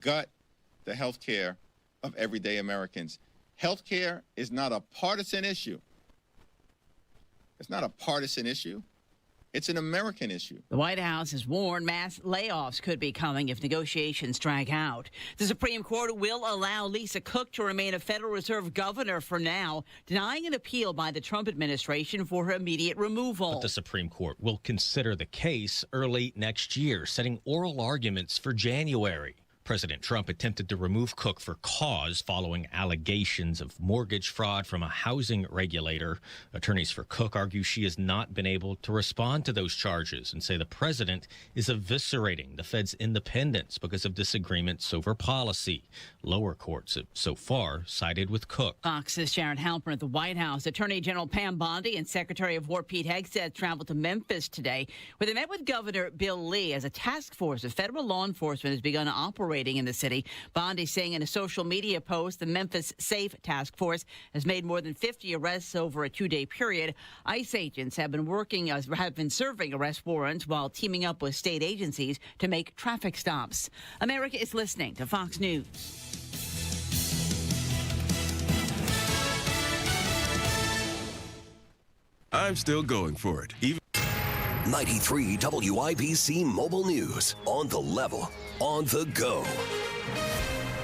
gut the health care of everyday Americans. Health care is not a partisan issue. It's not a partisan issue. It's an American issue. The White House has warned mass layoffs could be coming if negotiations drag out. The Supreme Court will allow Lisa Cook to remain a Federal Reserve governor for now, denying an appeal by the Trump administration for her immediate removal. But the Supreme Court will consider the case early next year, setting oral arguments for January. President Trump attempted to remove Cook for cause following allegations of mortgage fraud from a housing regulator. Attorneys for Cook argue she has not been able to respond to those charges and say the president is eviscerating the Fed's independence because of disagreements over policy. Lower courts have so far sided with Cook. Fox's Sharon Halpern at the White House. Attorney General Pam Bondi and Secretary of War Pete Hegseth traveled to Memphis today, where they met with Governor Bill Lee as a task force of federal law enforcement has begun operating in the city. Bondi saying in a social media post, the Memphis Safe Task Force has made more than 50 arrests over a 2-day period. ICE agents have been serving arrest warrants while teaming up with state agencies to make traffic stops. America is listening to Fox News. I'm still going for it. 93 WIBC Mobile News. On the level, on the go.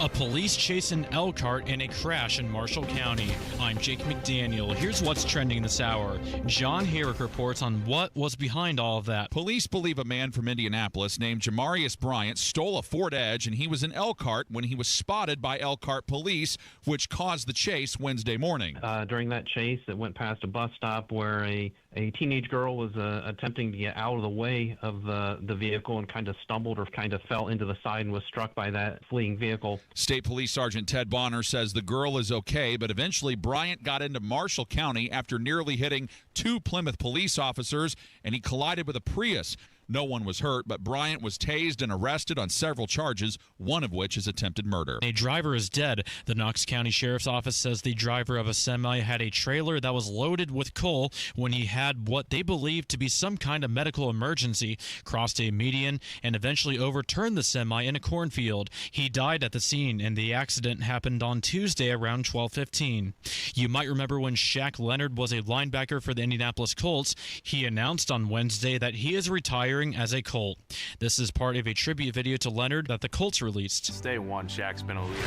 A police chase an Elkhart in a crash in Marshall County. I'm Jake McDaniel. Here's what's trending this hour. John Herrick reports on what was behind all of that. Police believe a man from Indianapolis named Jamarius Bryant stole a Ford Edge, and he was in Elkhart when he was spotted by Elkhart police, which caused the chase Wednesday morning. During that chase, it went past a bus stop where a teenage girl was attempting to get out of the way of the vehicle and kind of stumbled or kind of fell into the side and was struck by that fleeing vehicle. State Police Sergeant Ted Bonner says the girl is okay, but eventually Bryant got into Marshall County after nearly hitting 2 Plymouth police officers, and he collided with a Prius. No one was hurt, but Bryant was tased and arrested on several charges, one of which is attempted murder. A driver is dead. The Knox County Sheriff's Office says the driver of a semi had a trailer that was loaded with coal when he had what they believed to be some kind of medical emergency, crossed a median, and eventually overturned the semi in a cornfield. He died at the scene, and the accident happened on Tuesday around 12:15. You might remember when Shaq Leonard was a linebacker for the Indianapolis Colts. He announced on Wednesday that he is retiring as a Colt. This is part of a tribute video to Leonard that the Colts released. Day one, Shaq's been a leader.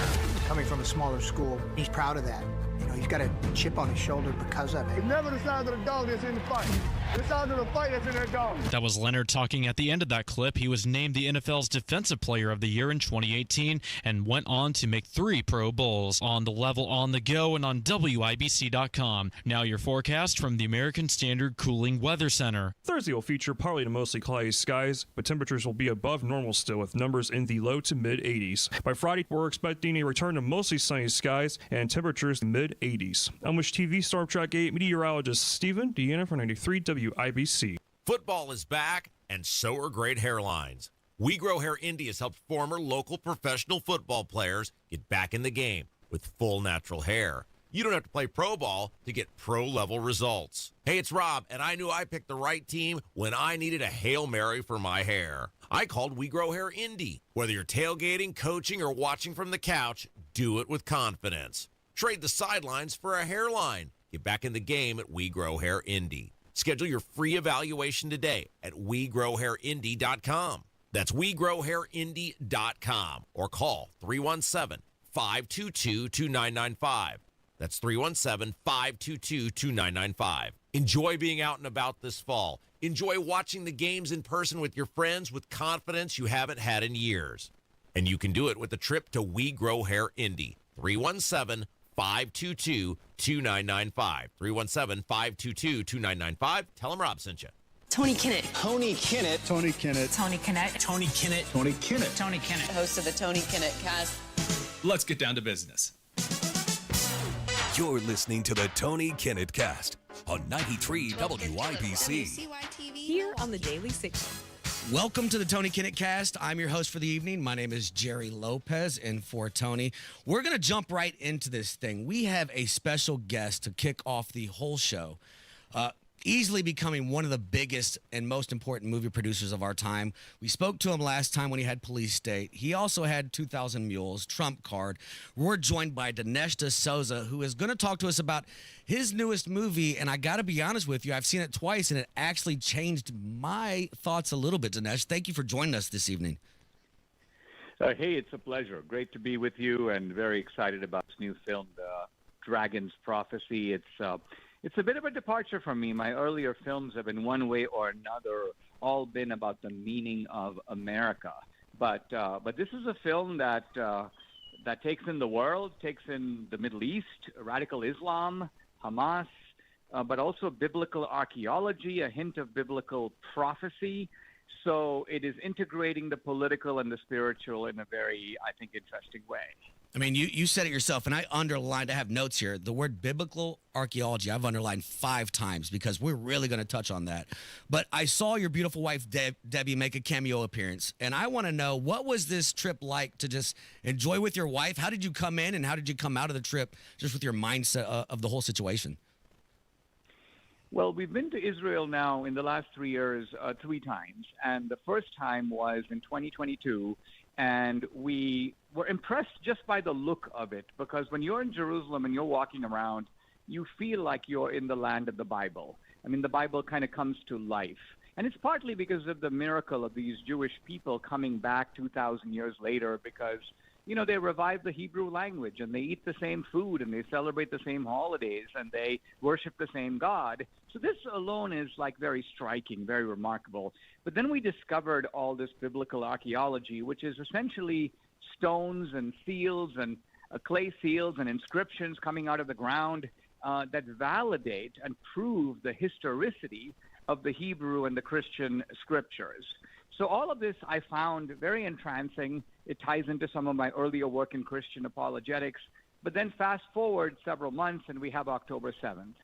Coming from a smaller school, he's proud of that. You know, he's got a chip on his shoulder because of it. It's never the sound of the dog that's in the fight. The sound of the fight that's in that dog. That was Leonard talking at the end of that clip. He was named the NFL's Defensive Player of the Year in 2018 and went on to make 3 Pro Bowls. On the level, on the go, and on WIBC.com. Now your forecast from the American Standard Cooling Weather Center. Thursday will feature partly to mostly cloudy skies, but temperatures will be above normal still with numbers in the low to mid 80s. By Friday, we're expecting a return to mostly sunny skies and temperatures mid 80s. I'm with TV Storm Track 8 meteorologist Stephen Deanna for 93 WIBC. Football is back, and so are great hairlines. We Grow Hair Indy has helped former local professional football players get back in the game with full natural hair. You don't have to play pro ball to get pro-level results. Hey, it's Rob, and I knew I picked the right team when I needed a Hail Mary for my hair. I called We Grow Hair Indy. Whether you're tailgating, coaching, or watching from the couch, do it with confidence. Trade the sidelines for a hairline. Get back in the game at We Grow Hair Indy. Schedule your free evaluation today at WeGrowHairIndy.com. That's WeGrowHairIndy.com or call 317-522-2995. That's 317-522-2995. Enjoy being out and about this fall. Enjoy watching the games in person with your friends with confidence you haven't had in years. And you can do it with a trip to We Grow Hair Indy. 317-522-2995. 317-522-2995. Tell them Rob sent you. Tony Kinnett. Tony Kinnett. Tony Kinnett. Tony Kinnett. Tony Kinnett. Tony Kinnett. Tony Kinnett. Host of the Tony Kinnett Cast. Let's get down to business. You're listening to the Tony Kinnett Cast on 93 WIBC. Here on the Daily 60. Welcome to the Tony Kinnett Cast. I'm your host for the evening. My name is Jerry Lopez, and for Tony, we're going to jump right into this thing. We have a special guest to kick off the whole show. easily becoming one of the biggest and most important movie producers of our time. We spoke to him last time when he had Police State. He also had 2,000 Mules, Trump Card. We're joined by Dinesh D'Souza, who is going to talk to us about his newest movie. And I got to be honest with you, I've seen it twice, and it actually changed my thoughts a little bit, Dinesh. Thank you for joining us this evening. Hey, it's a pleasure. Great to be with you, and very excited about this new film, Dragon's Prophecy. It's a bit of a departure from me. My earlier films have in one way or another all been about the meaning of America. But this is a film that takes in the world, takes in the Middle East, radical Islam, Hamas, but also biblical archaeology, a hint of biblical prophecy. So it is integrating the political and the spiritual in a very, I think, interesting way. I mean, you said it yourself, and I underlined, I have notes here, the word biblical archaeology, I've underlined 5 times because we're really going to touch on that. But I saw your beautiful wife, Debbie, make a cameo appearance, and I want to know, what was this trip like to just enjoy with your wife? How did you come in, and how did you come out of the trip just with your mindset of the whole situation? Well, we've been to Israel now in the last 3 years 3 times, and the first time was in 2022, and we were impressed just by the look of it, because when you're in Jerusalem and you're walking around, you feel like you're in the land of the Bible. I mean, the Bible kind of comes to life. And it's partly because of the miracle of these Jewish people coming back 2,000 years later, because, you know, they revived the Hebrew language, and they eat the same food, and they celebrate the same holidays, and they worship the same God. So this alone is like very striking, very remarkable. But then we discovered all this biblical archaeology, which is essentially stones and seals and clay seals and inscriptions coming out of the ground that validate and prove the historicity of the Hebrew and the Christian scriptures. So all of this I found very entrancing. It ties into some of my earlier work in Christian apologetics. But then fast forward several months, and we have October 7th.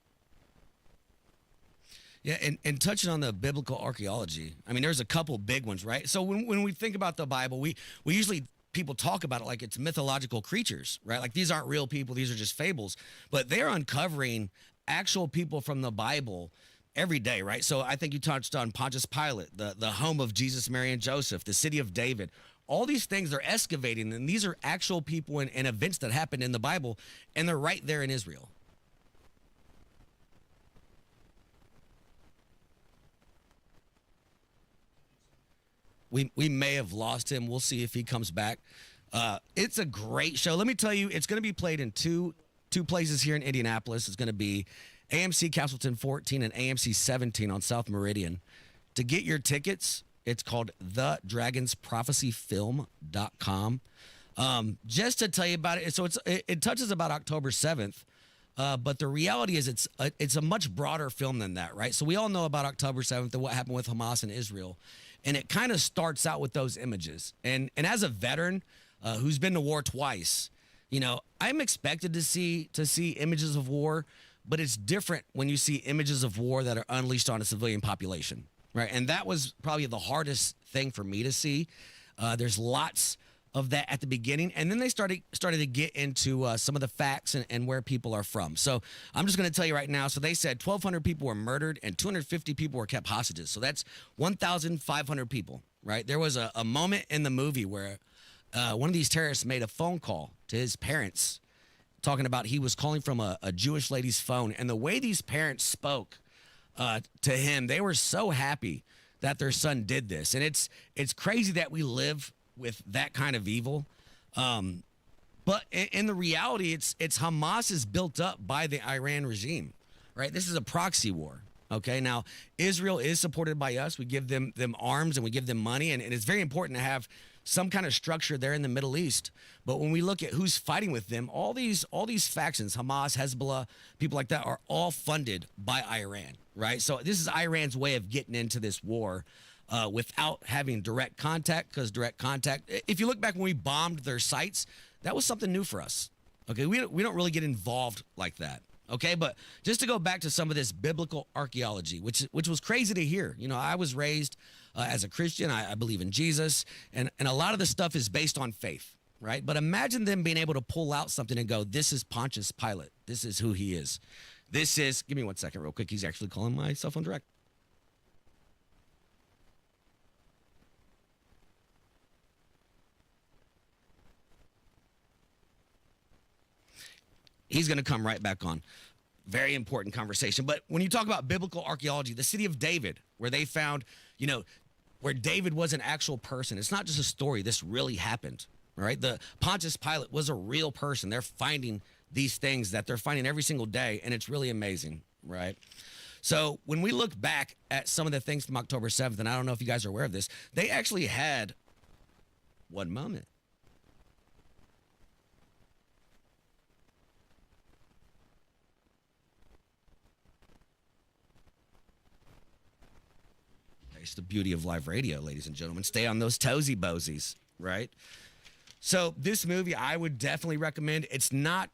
Yeah, and touching on the biblical archaeology, I mean, there's a couple big ones, right? So when we think about the Bible, we usually, people talk about it like it's mythological creatures, right? Like these aren't real people, these are just fables. But they're uncovering actual people from the Bible every day, right? So I think you touched on Pontius Pilate, the home of Jesus, Mary, and Joseph, the city of David. All these things they're excavating, and these are actual people and events that happened in the Bible, and they're right there in Israel. We may have lost him. We'll see if he comes back. It's a great show. Let me tell you, it's going to be played in two places here in Indianapolis. It's going to be AMC Castleton 14 and AMC 17 on South Meridian. To get your tickets, it's called thedragonsprophecyfilm.com. Just to tell you about it, so it touches about October 7th. But the reality is it's a much broader film than that, right? So we all know about October 7th and what happened with Hamas and Israel. And it kind of starts out with those images. And as a veteran who's been to war twice, you know, I'm expected to see images of war, but it's different when you see images of war that are unleashed on a civilian population, right? And that was probably the hardest thing for me to see. There's lots of that at the beginning, and then they started to get into some of the facts and where people are from. So I'm just going to tell you right now. So they said 1,200 people were murdered and 250 people were kept hostages. So that's 1,500 people, right? There was a moment in the movie where one of these terrorists made a phone call to his parents, talking about he was calling from a Jewish lady's phone, and the way these parents spoke to him, they were so happy that their son did this. And it's crazy that we live with that kind of evil. But in the reality, it's Hamas is built up by the Iran regime, right? This is a proxy war. Okay, now Israel is supported by us. We give them arms and we give them money, and it's very important to have some kind of structure there in the Middle East. But when we look at who's fighting with them, all these factions, Hamas, Hezbollah, people like that, are all funded by Iran, right? So this is Iran's way of getting into this war without having direct contact, because direct contact, if you look back when we bombed their sites, that was something new for us. Okay, we don't really get involved like that. Okay, but just to go back to some of this biblical archaeology, which was crazy to hear. You know, I was raised as a Christian. I believe in Jesus, and a lot of the stuff is based on faith, right? But imagine them being able to pull out something and go, this is Pontius Pilate. This is who he is. This is, give me 1 second real quick. He's actually calling my cell phone direct. He's going to come right back on. Very important conversation. But when you talk about biblical archaeology, the city of David, where they found, where David was an actual person. It's not just a story. This really happened, right? The Pontius Pilate was a real person. They're finding these things that they're finding every single day, and it's really amazing, right? So when we look back at some of the things from October 7th, and I don't know if you guys are aware of this, they actually had, one moment. It's the beauty of live radio, ladies and gentlemen. Stay on those toesy bozies, right? So this movie, I would definitely recommend. It's not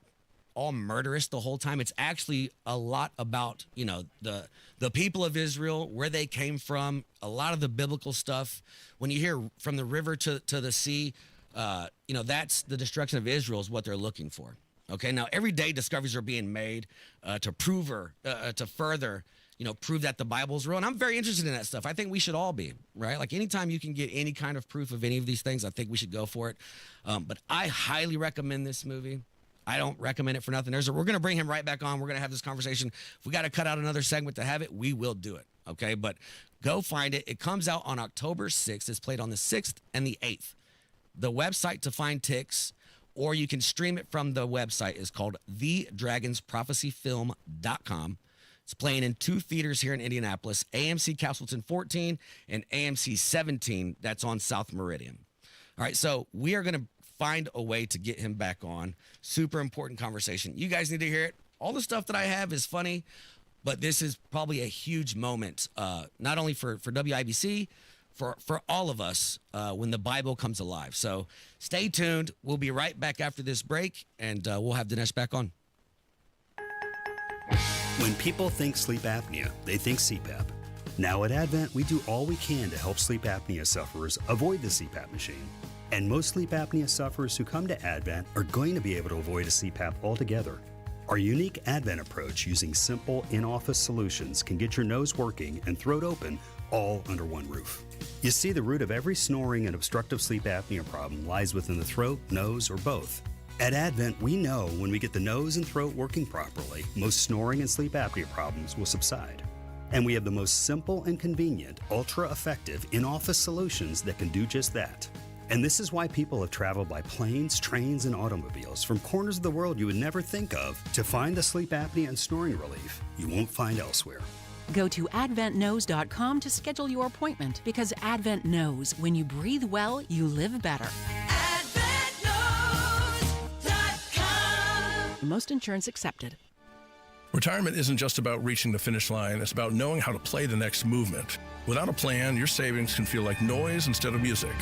all murderous the whole time. It's actually a lot about, the people of Israel, where they came from, a lot of the biblical stuff. When you hear from the river to the sea, that's the destruction of Israel is what they're looking for. Okay, now every day discoveries are being made to further prove that the Bible's real. And I'm very interested in that stuff. I think we should all be, right? Like anytime you can get any kind of proof of any of these things, I think we should go for it. But I highly recommend this movie. I don't recommend it for nothing. We're going to bring him right back on. We're going to have this conversation. If we got to cut out another segment to have it, we will do it. Okay, but go find it. It comes out on October 6th. It's played on the 6th and the 8th. The website to find ticks, or you can stream it from the website, is called thedragonsprophecyfilm.com. It's playing in 2 theaters here in Indianapolis, AMC Castleton 14 and AMC 17. That's on South Meridian. All right, so we are going to find a way to get him back on. Super important conversation. You guys need to hear it. All the stuff that I have is funny, but this is probably a huge moment, not only for WIBC, for all of us when the Bible comes alive. So stay tuned. We'll be right back after this break, and we'll have Dinesh back on. When people think sleep apnea, they think CPAP. Now at Advent, we do all we can to help sleep apnea sufferers avoid the CPAP machine. And most sleep apnea sufferers who come to Advent are going to be able to avoid a CPAP altogether. Our unique Advent approach using simple in-office solutions can get your nose working and throat open all under one roof. You see, the root of every snoring and obstructive sleep apnea problem lies within the throat, nose, or both. At Advent, we know when we get the nose and throat working properly, most snoring and sleep apnea problems will subside. And we have the most simple and convenient, ultra-effective in-office solutions that can do just that. And this is why people have traveled by planes, trains, and automobiles from corners of the world you would never think of to find the sleep apnea and snoring relief you won't find elsewhere. Go to adventknows.com to schedule your appointment, because Advent knows when you breathe well, you live better. Most insurance accepted. Retirement isn't just about reaching the finish line, it's about knowing how to play the next movement. Without a plan, your savings can feel like noise instead of music.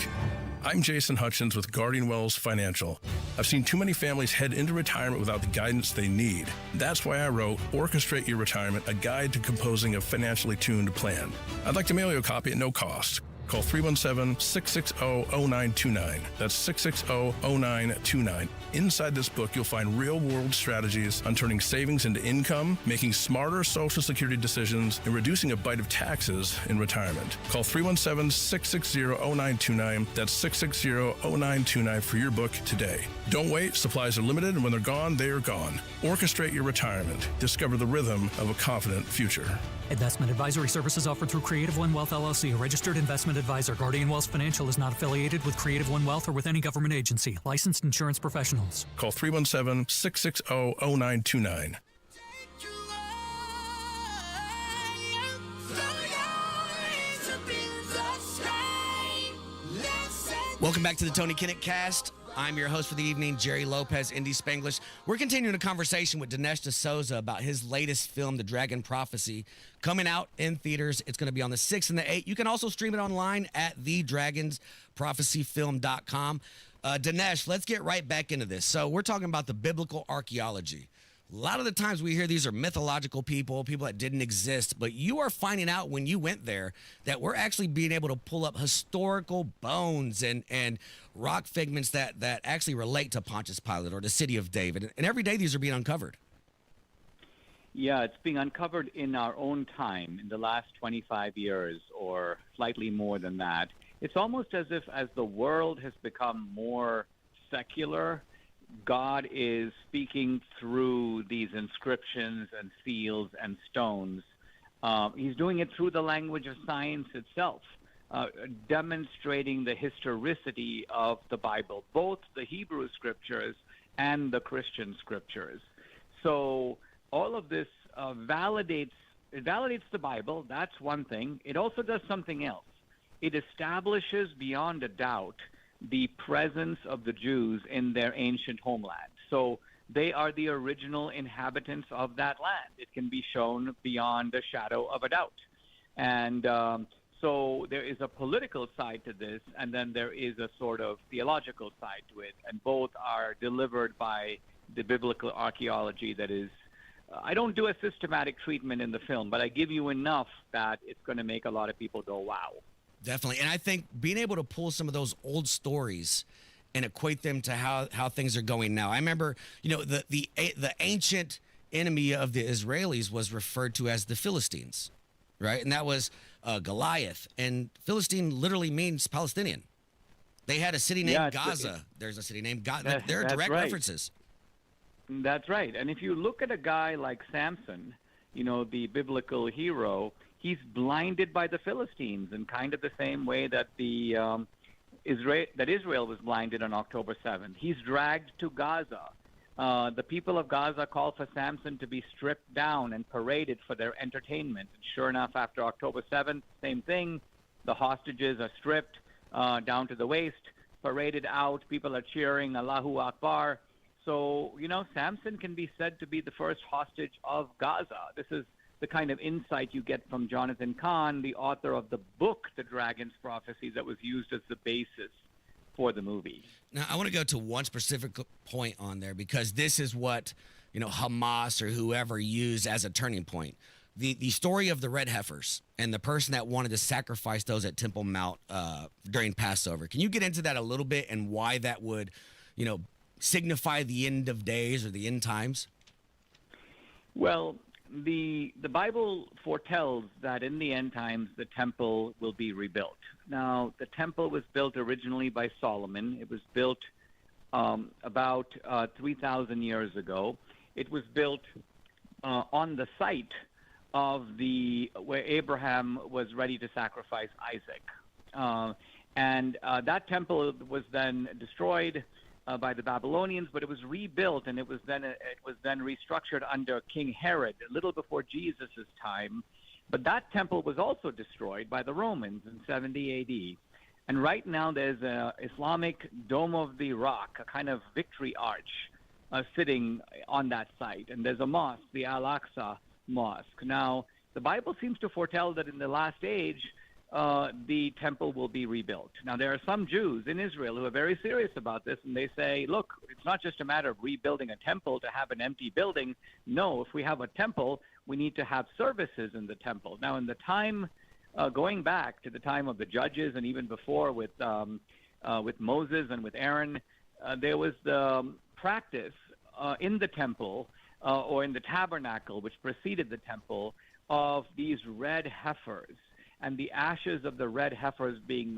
I'm Jason Hutchins with Guardian Wells Financial. I've seen too many families head into retirement without the guidance they need. That's why I wrote Orchestrate Your Retirement, a guide to composing a financially tuned plan. I'd like to mail you a copy at no cost. Call 317-660-0929. That's 660-0929. Inside this book, you'll find real-world strategies on turning savings into income, making smarter Social Security decisions, and reducing a bite of taxes in retirement. Call 317-660-0929. That's 660-0929 for your book today. Don't wait. Supplies are limited, and when they're gone, they are gone. Orchestrate your retirement. Discover the rhythm of a confident future. Investment advisory services offered through Creative One Wealth LLC, a registered investment advisor. Guardian Wells Financial is not affiliated with Creative One Wealth or with any government agency. Licensed insurance professionals. Call 317-660-0929. Welcome back to the Tony Kinnett Cast. I'm your host for the evening, Jerry Lopez, Indy Spanglish. We're continuing a conversation with Dinesh D'Souza about his latest film, The Dragon Prophecy, coming out in theaters. It's going to be on the 6th and the 8th. You can also stream it online at thedragonsprophecyfilm.com. Dinesh, let's get right back into this. So we're talking about the biblical archaeology. A lot of the times we hear these are mythological people that didn't exist, but you are finding out when you went there that we're actually being able to pull up historical bones and rock figments that actually relate to Pontius Pilate or the city of David. And every day these are being uncovered. Yeah, it's being uncovered in our own time in the last 25 years or slightly more than that. It's almost as if as the world has become more secular, God is speaking through these inscriptions and seals and stones. He's doing it through the language of science itself, demonstrating the historicity of the Bible, both the Hebrew scriptures and the Christian scriptures. So all of this validates the Bible. That's one thing. It also does something else. It establishes beyond a doubt the presence of the Jews in their ancient homeland. So they are the original inhabitants of that land. It can be shown beyond a shadow of a doubt. And so there is a political side to this, and then there is a sort of theological side to it, and both are delivered by the biblical archaeology that is I don't do a systematic treatment in the film, but I give you enough that it's going to make a lot of people go, wow. Definitely. And I think being able to pull some of those old stories and equate them to how things are going now. I remember, the ancient enemy of the Israelis was referred to as the Philistines, right? And that was Goliath. And Philistine literally means Palestinian. They had a city named Gaza. There's a city named Gaza. There are direct references. That's right. And if you look at a guy like Samson, the biblical hero, he's blinded by the Philistines in kind of the same way that Israel was blinded on October 7th. He's dragged to Gaza. The people of Gaza call for Samson to be stripped down and paraded for their entertainment. And sure enough, after October 7th, same thing. The hostages are stripped down to the waist, paraded out. People are cheering, Allahu Akbar. So, Samson can be said to be the first hostage of Gaza. This is the kind of insight you get from Jonathan Cahn, the author of the book, The Dragon's Prophecy, that was used as the basis for the movie. Now, I want to go to one specific point on there because this is what, Hamas or whoever used as a turning point. The story of the red heifers and the person that wanted to sacrifice those at Temple Mount during Passover. Can you get into that a little bit and why that would, signify the end of days or the end times? Well, the Bible foretells that in the end times the temple will be rebuilt. Now, the temple was built originally by Solomon. It was built about 3,000 years ago. It was built on the site of where Abraham was ready to sacrifice Isaac. And that temple was then destroyed by the Babylonians, but it was rebuilt, and it was then restructured under King Herod a little before Jesus' time. But that temple was also destroyed by the Romans in 70 AD. And right now there's an Islamic Dome of the Rock, a kind of victory arch, sitting on that site. And there's a mosque, the Al-Aqsa Mosque. Now, the Bible seems to foretell that in the last age, the temple will be rebuilt. Now, there are some Jews in Israel who are very serious about this, and they say, look, it's not just a matter of rebuilding a temple to have an empty building. No, if we have a temple, we need to have services in the temple. Now, in the time, going back to the time of the judges and even before with Moses and with Aaron, there was the practice in the temple or in the tabernacle, which preceded the temple, of these red heifers. And the ashes of the red heifers being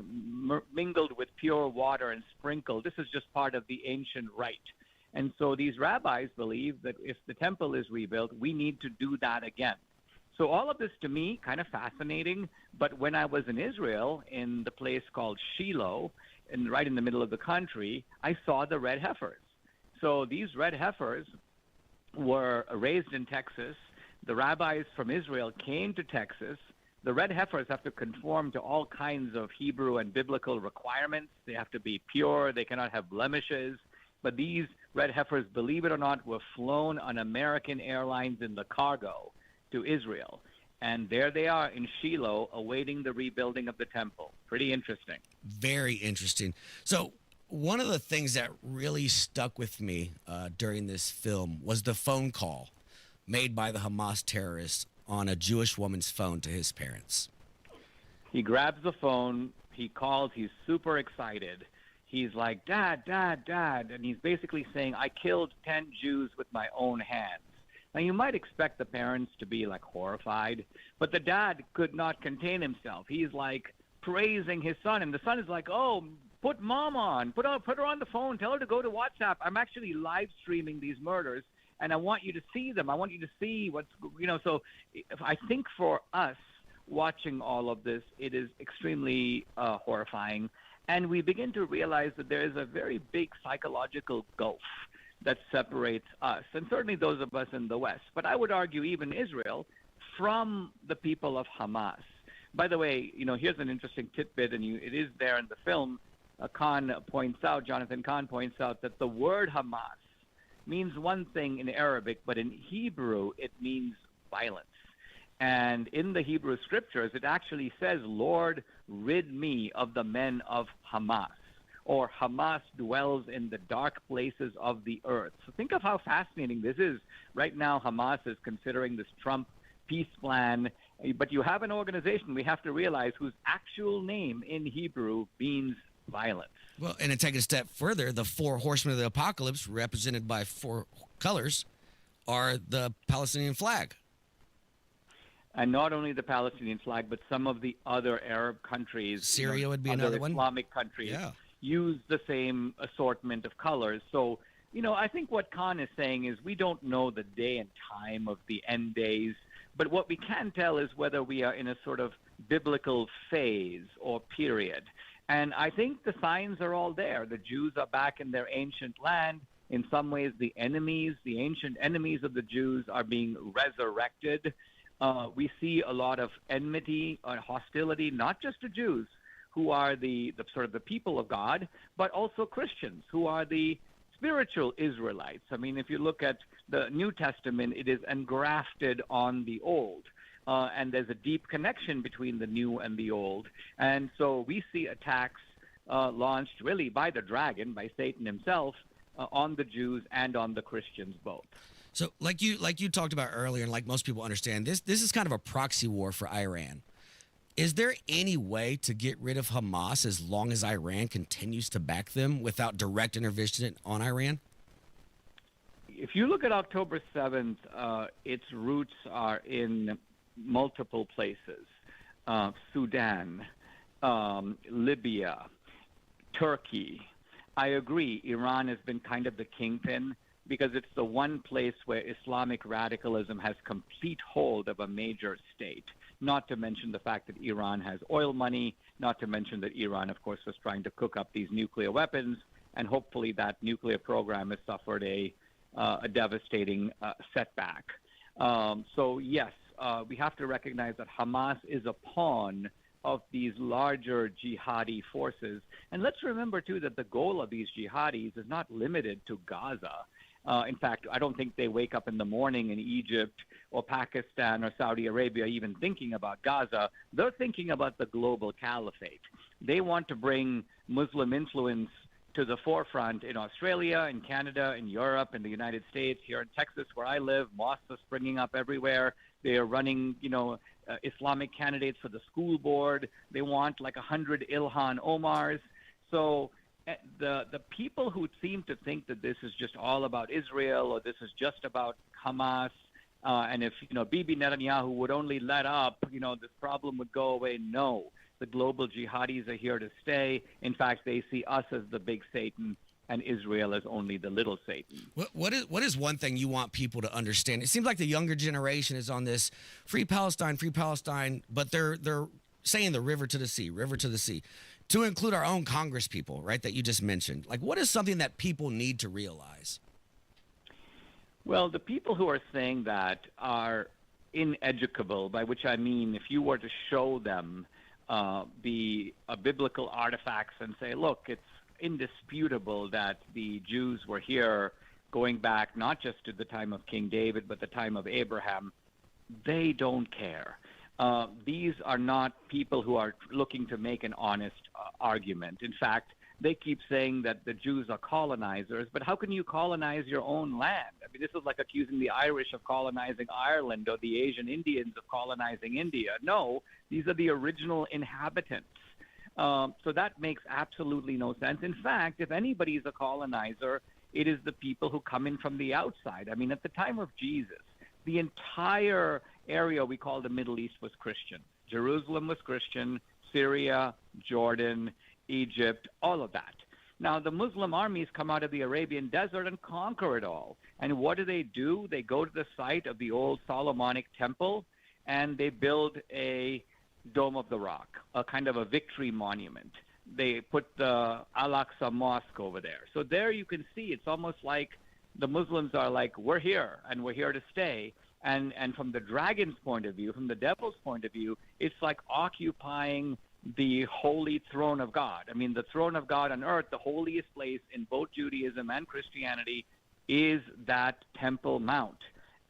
mingled with pure water and sprinkled. This is just part of the ancient rite. And so these rabbis believe that if the temple is rebuilt, we need to do that again. So all of this, to me, kind of fascinating. But when I was in Israel, in the place called Shiloh, right in the middle of the country, I saw the red heifers. So these red heifers were raised in Texas. The rabbis from Israel came to Texas. The red heifers have to conform to all kinds of Hebrew and biblical requirements. They have to be pure. They cannot have blemishes. But these red heifers, believe it or not, were flown on American Airlines in the cargo to Israel. And there they are in Shiloh awaiting the rebuilding of the temple. Pretty interesting. Very interesting. So one of the things that really stuck with me during this film was the phone call made by the Hamas terrorists on a Jewish woman's phone to his parents. He grabs the phone, he calls, he's super excited. He's like, Dad, Dad, Dad. And he's basically saying, I killed 10 Jews with my own hands. Now, you might expect the parents to be like horrified, but the dad could not contain himself. He's like praising his son, and the son is like, "Oh, put mom on, put her on the phone, tell her to go to WhatsApp. I'm actually live streaming these murders, and I want you to see them. I want you to see what's, So I think for us watching all of this, it is extremely horrifying, and we begin to realize that there is a very big psychological gulf that separates us, and certainly those of us in the West, but I would argue even Israel, from the people of Hamas. By the way, here's an interesting tidbit, and it is there in the film. Jonathan Kahn points out that the word Hamas means one thing in Arabic, but in Hebrew it means violence. And in the Hebrew scriptures, it actually says, "Lord, rid me of the men of Hamas," or "Hamas dwells in the dark places of the earth." So think of how fascinating this is. Right now, Hamas is considering this Trump peace plan, but you have an organization, we have to realize, whose actual name in Hebrew means violence. Well, and to take it a step further, the four horsemen of the apocalypse, represented by four colors, are the Palestinian flag. And not only the Palestinian flag, but some of the other Arab countries, Syria would be another one. Islamic countries, use the same assortment of colors. So, I think what Khan is saying is we don't know the day and time of the end days, but what we can tell is whether we are in a sort of biblical phase or period. And I think the signs are all there. The Jews are back in their ancient land. In some ways, the ancient enemies of the Jews are being resurrected. We see a lot of enmity and hostility, not just to Jews, who are the sort of the people of God, but also Christians, who are the spiritual Israelites. I mean, if you look at the New Testament, it is engrafted on the Old. And there's a deep connection between the new and the old. And so we see attacks launched really by the dragon, by Satan himself, on the Jews and on the Christians both. So like you talked about earlier, and like most people understand, this is kind of a proxy war for Iran. Is there any way to get rid of Hamas as long as Iran continues to back them without direct intervention on Iran? If you look at October 7th, its roots are in multiple places. Sudan, Libya, Turkey. I agree, Iran has been kind of the kingpin because it's the one place where Islamic radicalism has complete hold of a major state, not to mention the fact that Iran has oil money, not to mention that Iran, of course, was trying to cook up these nuclear weapons, and hopefully that nuclear program has suffered a devastating setback. So, yes, we have to recognize that Hamas is a pawn of these larger jihadi forces. And let's remember, too, that the goal of these jihadis is not limited to Gaza. In fact, I don't think they wake up in the morning in Egypt or Pakistan or Saudi Arabia even thinking about Gaza. They're thinking about the global caliphate. They want to bring Muslim influence to the forefront in Australia, in Canada, in Europe, in the United States, here in Texas where I live. Mosques are springing up everywhere. They are running, Islamic candidates for the school board. They want like 100 Ilhan Omars. So the people who seem to think that this is just all about Israel or this is just about Hamas, and if, Bibi Netanyahu would only let up, this problem would go away. No, the global jihadis are here to stay. In fact, they see us as the big Satan and Israel as only the little Satan. What is one thing you want people to understand? It seems like the younger generation is on this free Palestine, but they're saying the river to the sea, to include our own Congress people, right, that you just mentioned. Like, what is something that people need to realize? Well, the people who are saying that are ineducable, by which I mean if you were to show them the biblical artifacts and say, look, it's indisputable that the Jews were here going back not just to the time of King David, but the time of Abraham, they don't care. These are not people who are looking to make an honest argument. In fact, they keep saying that the Jews are colonizers, but how can you colonize your own land? I mean, this is like accusing the Irish of colonizing Ireland or the Asian Indians of colonizing India. No, these are the original inhabitants. So that makes absolutely no sense. In fact, if anybody is a colonizer, it is the people who come in from the outside. I mean, at the time of Jesus, the entire area we call the Middle East was Christian. Jerusalem was Christian, Syria, Jordan, Egypt, all of that. Now, the Muslim armies come out of the Arabian desert and conquer it all. And what do? They go to the site of the old Solomonic temple, and they build a Dome of the Rock, a kind of a victory monument. They put the Al-Aqsa Mosque over there. So there you can see it's almost like the Muslims are like, we're here, and we're here to stay. And from the dragon's point of view, from the devil's point of view, it's like occupying the holy throne of God. I mean, the throne of God on earth, the holiest place in both Judaism and Christianity, is that Temple Mount.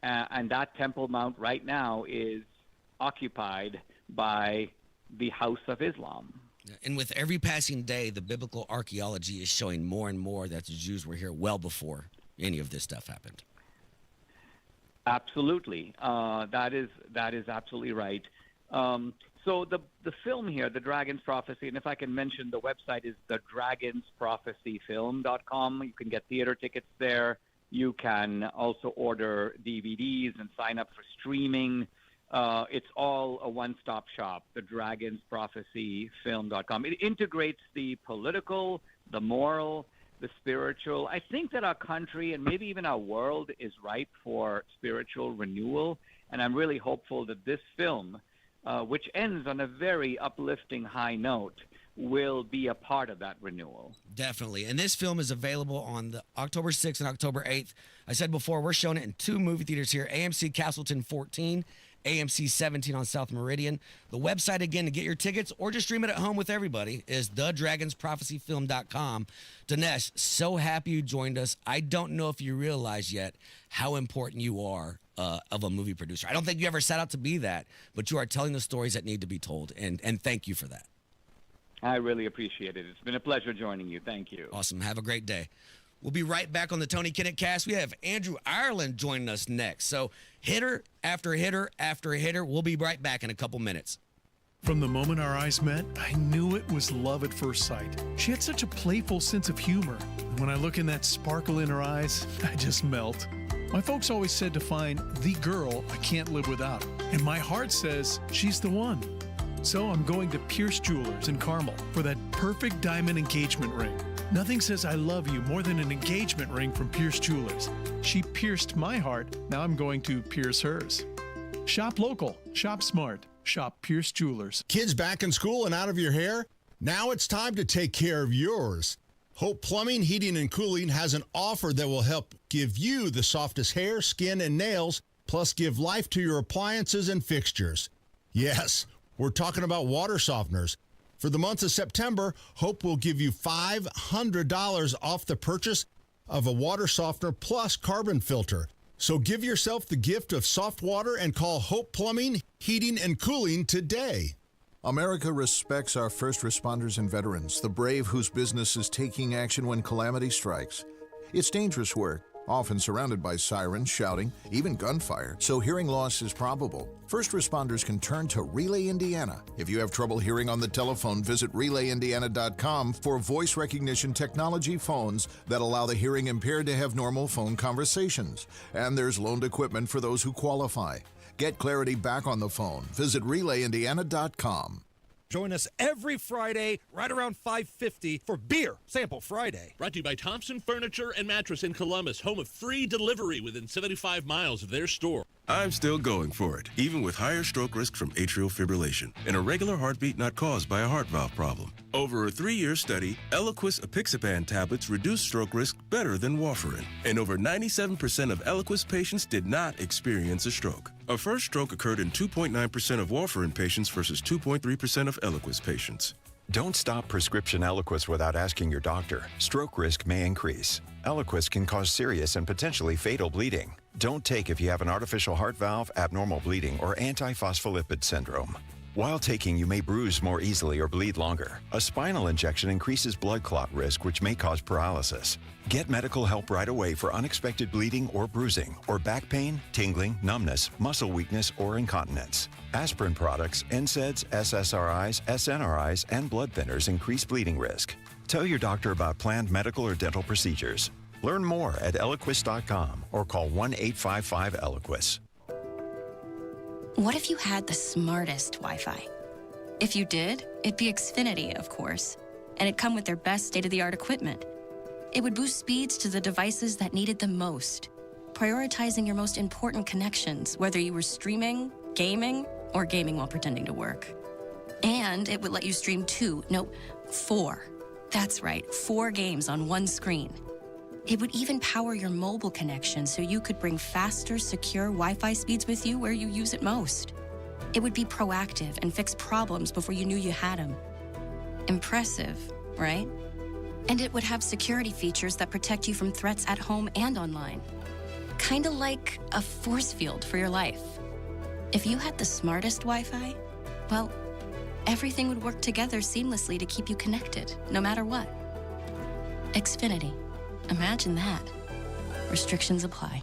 And that Temple Mount right now is occupied by the House of Islam. And with every passing day, the biblical archaeology is showing more and more that the Jews were here well before any of this stuff happened. Absolutely. That is absolutely right. So the film here, The Dragon's Prophecy, and if I can mention, the website is thedragonsprophecyfilm.com. You can get theater tickets there. You can also order DVDs and sign up for streaming. It's all a one-stop shop, thedragonsprophecyfilm.com. It integrates the political, the moral, the spiritual. I think that our country and maybe even our world is ripe for spiritual renewal, and I'm really hopeful that this film, which ends on a very uplifting high note, will be a part of that renewal. Definitely. And this film is available on the October 6th and October 8th. I said before, we're showing it in 2 movie theaters here, AMC Castleton 14, AMC 17 on South Meridian. The website, again, to get your tickets or just stream it at home with everybody is thedragonsprophecyfilm.com. Dinesh, so happy you joined us. I don't know if you realize yet how important you are of a movie producer. I don't think you ever set out to be that, but you are telling the stories that need to be told, and thank you for that. I really appreciate it. It's been a pleasure joining you. Thank you. Awesome. Have a great day. We'll be right back on the Tony Kinnett Cast. We have Andrew Ireland joining us next. So hitter after hitter after hitter. We'll be right back in a couple minutes. From the moment our eyes met, I knew it was love at first sight. She had such a playful sense of humor. And when I look in that sparkle in her eyes, I just melt. My folks always said to find the girl I can't live without. And my heart says she's the one. So I'm going to Pierce Jewelers in Carmel for that perfect diamond engagement ring. Nothing says I love you more than an engagement ring from Pierce Jewelers. She pierced my heart. Now I'm going to pierce hers. Shop local. Shop smart. Shop Pierce Jewelers. Kids back in school and out of your hair? Now it's time to take care of yours. Hope Plumbing, Heating, and Cooling has an offer that will help give you the softest hair, skin, and nails, plus give life to your appliances and fixtures. Yes, we're talking about water softeners. For the month of September, Hope will give you $500 off the purchase of a water softener plus carbon filter. So give yourself the gift of soft water and call Hope Plumbing, Heating, and Cooling today. America respects our first responders and veterans, the brave whose business is taking action when calamity strikes. It's dangerous work, often surrounded by sirens, shouting, even gunfire, so hearing loss is probable. First responders can turn to Relay Indiana. If you have trouble hearing on the telephone, visit RelayIndiana.com for voice recognition technology phones that allow the hearing impaired to have normal phone conversations. And there's loaned equipment for those who qualify. Get clarity back on the phone. Visit RelayIndiana.com. Join us every Friday right around 5:50 for Beer Sample Friday. Brought to you by Thompson Furniture and Mattress in Columbus, home of free delivery within 75 miles of their store. I'm still going for it, even with higher stroke risk from atrial fibrillation, and a regular heartbeat not caused by a heart valve problem. Over a 3-year study, Eliquis apixaban tablets reduce stroke risk better than warfarin, and over 97% of Eliquis patients did not experience a stroke. A first stroke occurred in 2.9% of warfarin patients versus 2.3% of Eliquis patients. Don't stop prescription Eliquis without asking your doctor. Stroke risk may increase. Eliquis can cause serious and potentially fatal bleeding. Don't take if you have an artificial heart valve, abnormal bleeding, or antiphospholipid syndrome. While taking, you may bruise more easily or bleed longer. A spinal injection increases blood clot risk, which may cause paralysis. Get medical help right away for unexpected bleeding or bruising, or back pain, tingling, numbness, muscle weakness, or incontinence. Aspirin products, NSAIDs, SSRIs, SNRIs, and blood thinners increase bleeding risk. Tell your doctor about planned medical or dental procedures. Learn more at Eliquis.com or call 1-855-ELIQUIS. What if you had the smartest Wi-Fi? If you did, it'd be Xfinity, of course, and it'd come with their best state-of-the-art equipment. It would boost speeds to the devices that needed them most, prioritizing your most important connections, whether you were streaming, gaming, or gaming while pretending to work. And it would let you stream 4. That's right, 4 games on one screen. It would even power your mobile connection so you could bring faster, secure Wi-Fi speeds with you where you use it most. It would be proactive and fix problems before you knew you had them. Impressive, right? And it would have security features that protect you from threats at home and online. Kinda like a force field for your life. If you had the smartest Wi-Fi, well, everything would work together seamlessly to keep you connected, no matter what. Xfinity. Imagine that. Restrictions apply.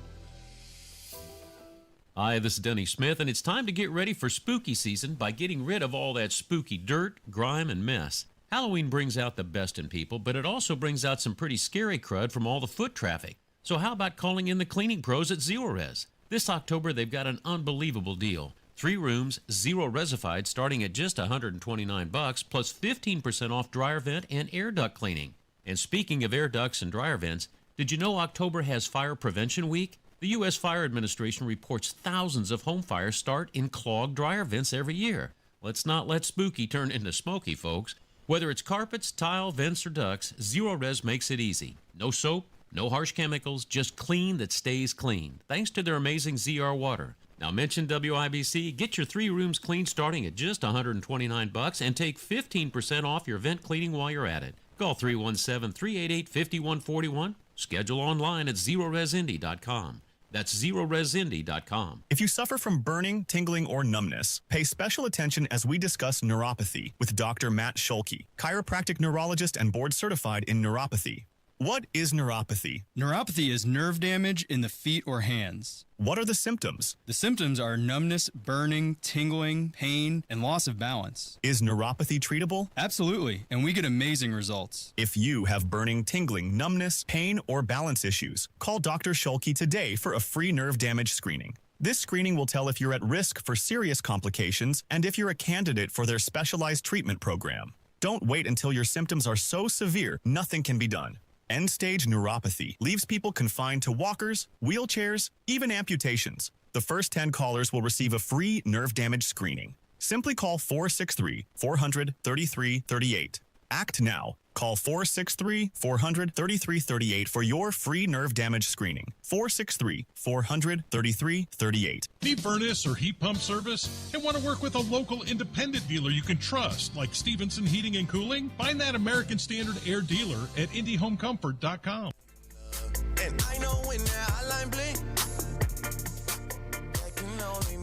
Hi, this is Denny Smith, and it's time to get ready for spooky season by getting rid of all that spooky dirt, grime, and mess. Halloween brings out the best in people, but it also brings out some pretty scary crud from all the foot traffic. So how about calling in the cleaning pros at Zero Res? This October, they've got an unbelievable deal. 3 rooms, 0 resified, starting at just $129, plus 15% off dryer vent and air duct cleaning. And speaking of air ducts and dryer vents, did you know October has Fire Prevention Week? The U.S. Fire Administration reports thousands of home fires start in clogged dryer vents every year. Let's not let spooky turn into smoky, folks. Whether it's carpets, tile, vents, or ducts, Zero Res makes it easy. No soap, no harsh chemicals, just clean that stays clean, thanks to their amazing ZR water. Now mention WIBC, get your 3 rooms cleaned starting at just $129 and take 15% off your vent cleaning while you're at it. Call 317-388-5141. Schedule online at ZeroResIndy.com. That's ZeroResIndy.com. If you suffer from burning, tingling, or numbness, pay special attention as we discuss neuropathy with Dr. Matt Schulke, chiropractic neurologist and board certified in neuropathy. What is neuropathy? Neuropathy is nerve damage in the feet or hands. What are the symptoms? The symptoms are numbness, burning, tingling, pain, and loss of balance. Is neuropathy treatable? Absolutely, and we get amazing results. If you have burning, tingling, numbness, pain, or balance issues, call Dr. Schulke today for a free nerve damage screening. This screening will tell if you're at risk for serious complications and if you're a candidate for their specialized treatment program. Don't wait until your symptoms are so severe nothing can be done. End-stage neuropathy leaves people confined to walkers, wheelchairs, even amputations. The first 10 callers will receive a free nerve damage screening. Simply call 463-400-3338. Act now. Call 463-400-3338 for your free nerve damage screening. 463-400-3338. Need furnace or heat pump service and want to work with a local independent dealer you can trust, like Stevenson Heating and Cooling? Find that American Standard Air dealer at IndyHomeComfort.com.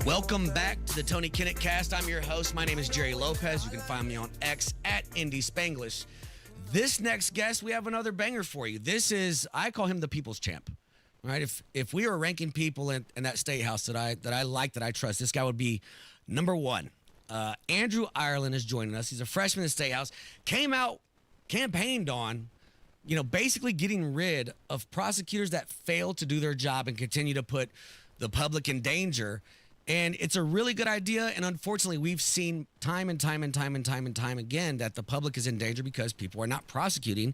Welcome back to the Tony Kinnett Cast. I'm your host. My name is Jerry Lopez. You can find me on X at Indy Spanglish. This next guest, we have another banger for you. This is, I call him the people's champ. All right, if we were ranking people in that state house that I like, that I trust, this guy would be number 1. Andrew Ireland is joining us. He's a freshman in the state house. Campaigned on, basically getting rid of prosecutors that fail to do their job and continue to put the public in danger. And it's a really good idea, and unfortunately, we've seen time and time again that the public is in danger because people are not prosecuting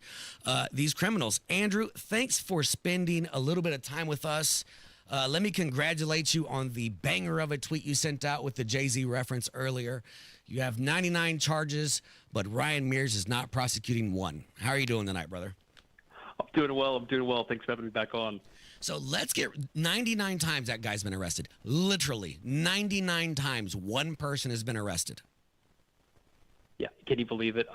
these criminals. Andrew, thanks for spending a little bit of time with us. Let me congratulate you on the banger of a tweet you sent out with the Jay-Z reference earlier. You have 99 charges, but Ryan Mears is not prosecuting 1. How are you doing tonight, brother? I'm doing well. Thanks for having me back on. So let's get 99 times that guy's been arrested. Literally 99 times one person has been arrested. Yeah, can you believe it?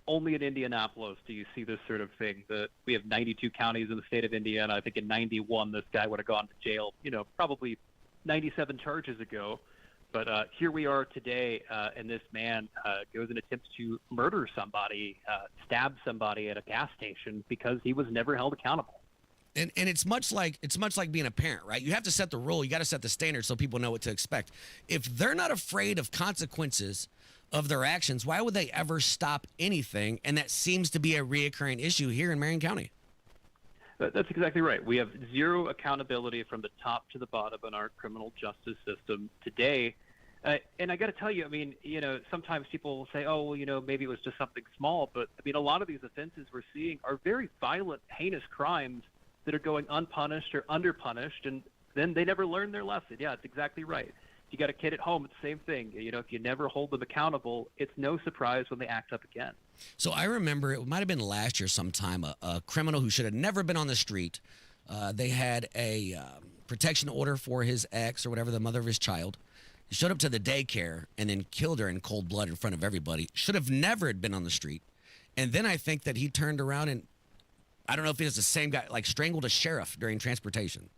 Only in Indianapolis do you see this sort of thing. We have 92 counties in the state of Indiana. I think in 91 this guy would have gone to jail, probably 97 charges ago. But here we are today, and this man goes and attempts to murder somebody, stab somebody at a gas station because he was never held accountable. And it's much like being a parent, right? You have to set the rule. You got to set the standard so people know what to expect. If they're not afraid of consequences of their actions, why would they ever stop anything? And that seems to be a reoccurring issue here in Marion County. That's exactly right. We have zero accountability from the top to the bottom in our criminal justice system. Today, And I got to tell you, I mean, sometimes people will say, oh, well, maybe it was just something small. But, I mean, a lot of these offenses we're seeing are very violent, heinous crimes that are going unpunished or underpunished, and then they never learn their lesson. Yeah, it's exactly right. You got a kid at home, it's the same thing. If you never hold them accountable, it's no surprise when they act up again. So I remember it might have been last year sometime, a criminal who should have never been on the street. They had a protection order for his ex or whatever, the mother of his child. He showed up to the daycare and then killed her in cold blood in front of everybody. Should have never been on the street. And then I think that he turned around and, I don't know if it was the same guy, like strangled a sheriff during transportation.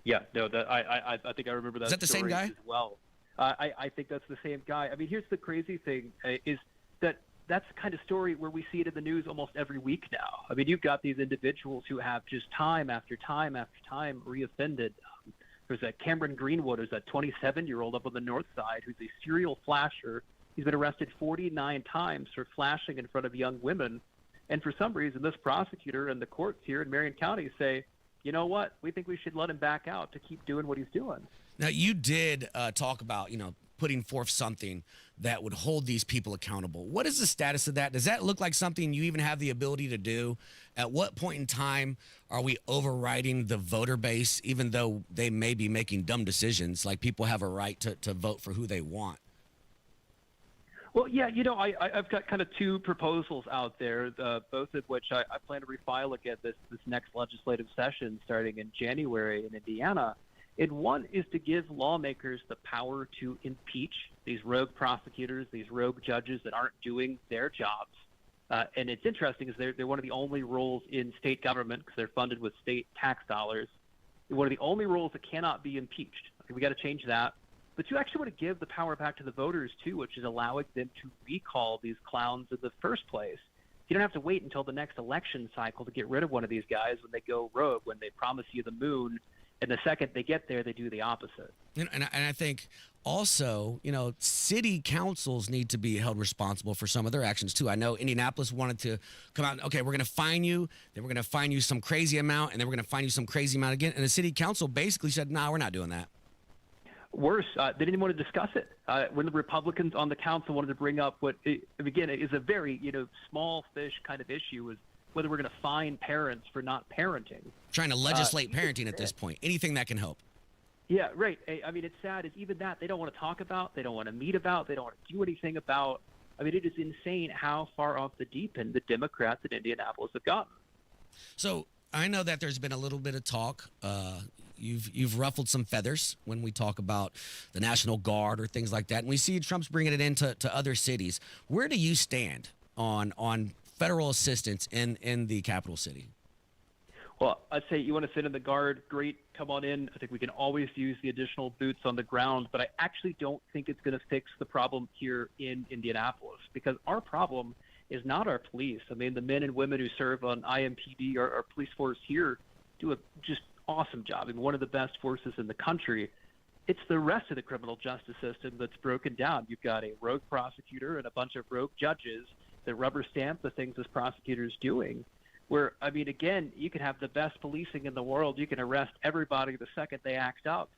Yeah, no, I think I remember that. Is that the same story guy? as well? I think that's the same guy. I mean, here's the crazy thing is that that's the kind of story where we see it in the news almost every week now. I mean, you've got these individuals who have just time after time after time reoffended. There's a Cameron Greenwood, who's a 27-year-old up on the north side, who's a serial flasher. He's been arrested 49 times for flashing in front of young women. And for some reason, this prosecutor and the courts here in Marion County say, you know what, we think we should let him back out to keep doing what he's doing. Now, you did talk about, putting forth something that would hold these people accountable. What is the status of that? Does that look like something you even have the ability to do? At what point in time are we overriding the voter base, even though they may be making dumb decisions? Like, people have a right to vote for who they want. Well, yeah, I've got kind of two proposals out there, both of which I plan to refile again this next legislative session starting in January in Indiana. And one is to give lawmakers the power to impeach these rogue prosecutors, these rogue judges that aren't doing their jobs. And it's interesting because they're one of the only roles in state government, because they're funded with state tax dollars. They're one of the only roles that cannot be impeached. Okay, we got to change that. But you actually want to give the power back to the voters, too, which is allowing them to recall these clowns in the first place. You don't have to wait until the next election cycle to get rid of one of these guys when they go rogue, when they promise you the moon, and the second they get there, they do the opposite. And I think also, city councils need to be held responsible for some of their actions, too. I know Indianapolis wanted to come out and, okay, we're going to fine you, then we're going to fine you some crazy amount, and then we're going to fine you some crazy amount again. And the city council basically said, no, we're not doing that. Worse, they didn't even want to discuss it. When the Republicans on the council wanted to bring up what, again, is a very, small fish kind of issue, is whether we're going to fine parents for not parenting. Trying to legislate parenting at this point. Anything that can help. Yeah, right. I mean, it's sad is even that they don't want to talk about, they don't want to meet about, they don't want to do anything about. I mean, it is insane how far off the deep end the Democrats in Indianapolis have gotten. So I know that there's been a little bit of talk. You've ruffled some feathers when we talk about the National Guard or things like that. And we see Trump's bringing it into other cities. Where do you stand on federal assistance in the capital city? Well, I'd say you want to sit in the Guard, great, come on in. I think we can always use the additional boots on the ground, but I actually don't think it's going to fix the problem here in Indianapolis, because our problem is not our police. I mean, the men and women who serve on IMPD, our police force here, do a just awesome job. I mean, one of the best forces in the country. It's the rest of the criminal justice system that's broken down. You've got a rogue prosecutor and a bunch of rogue judges that rubber stamp the things this prosecutor's doing. Where, I mean, again, you can have the best policing in the world. You can arrest everybody the second they act up.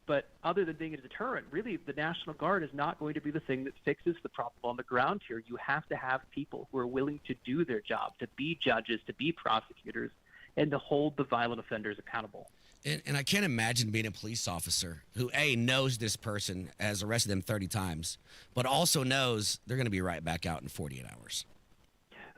But other than being a deterrent, really, the National Guard is not going to be the thing that fixes the problem on the ground here. You have to have people who are willing to do their job, to be judges, to be prosecutors, and to hold the violent offenders accountable. And I can't imagine being a police officer who, A, knows this person has arrested them 30 times, but also knows they're going to be right back out in 48 hours.